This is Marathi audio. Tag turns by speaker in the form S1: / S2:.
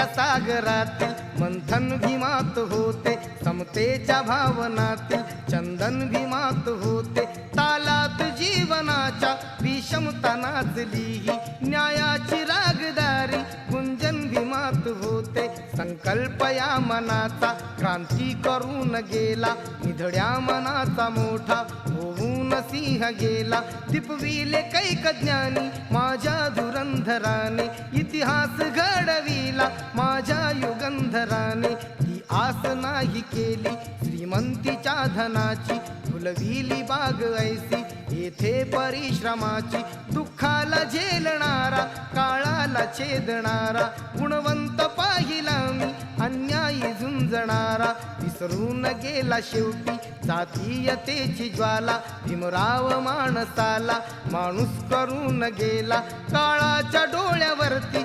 S1: समतेच्या सागरातील मंथन भीमात होते, समतेच्या भावनातील चंदन भीमात होते, तालात जीवनाच्या विषमता नाचली ही न्यायाची रागदारी गुंजन भीमात होते. संकल्प या मनाचा क्रांती करून गेला, निधड्या मनाचा मोठा होऊन सिंह गेला. दिपविले कैक ज्ञानी माझ्या धुरंधराने, इतिहास घडविला माझ्या युगंधराने. ती आस नाही केली श्रीमंतीच्या धनाची, फुलविली बाग ऐसी येथे परिश्रमाची. दुःखाला झेलणारा काळाला छेदणारा, गुणवंत पाहिला मी अन्यायी झुंजणारा. विसरून गेला शेवटी जातीयतेची ज्वाला, भीमराव माणसाला माणूस करून गेला. काळाच्या डोळ्यावरती